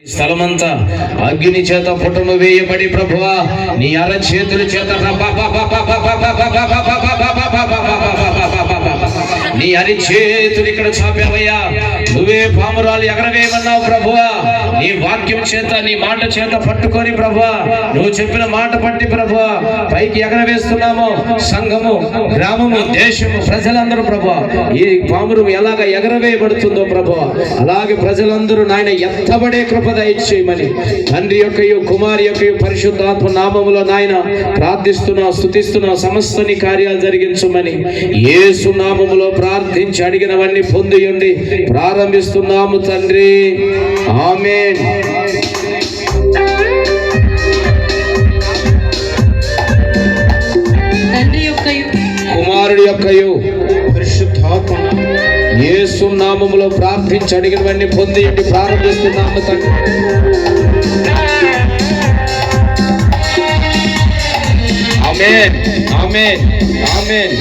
స్థలమంతా అగ్ని చేత పుటము వేయబడి ప్రభువా నీ అరచేతుల చేత నీ అరిచేతులు ఇక్కడ చాపావయ్యా. నువ్వే పామురాలు ఎగరవేయమన్నావు ప్రభువా. నీ వాక్యం చేత నీ మాట చేత పట్టుకొని ప్రభువా నువ్వు చెప్పిన మాట పట్టి ప్రభువా పైకి ఎగరవేస్తున్నాము. సంఘము, గ్రామము, దేశము, ప్రజలందరూ ప్రభువా ఈ పామురు ఎలాగ ఎగరవేయబడుతుందో ప్రభువా అలాగే ప్రజలందరూ నాయన ఎత్తబడే కృప దయచేయమని తండ్రి యొక్కయు కుమారి యొక్కయు పరిశుద్ధాత్మ నామములో నాయన ప్రార్థిస్తున్నాం, స్తుతిస్తున్నాం. సమస్త నీ కార్యాలు జరిగించమని యేసు నామములో ప్రార్థించి అడిగినవన్నీ పొందియుండి ప్రారంభిస్తున్నాము తండ్రి. ఆమేన్. తండ్రి యొక్కయు కుమారుడి యొక్కయు పరిశుద్ధాత్మ యేసు నామములో ప్రార్థించి అడిగినవన్నీ పొందియుండి ప్రారంభిస్తున్నాము తండ్రి. ఆమేన్, ఆమేన్, ఆమేన్.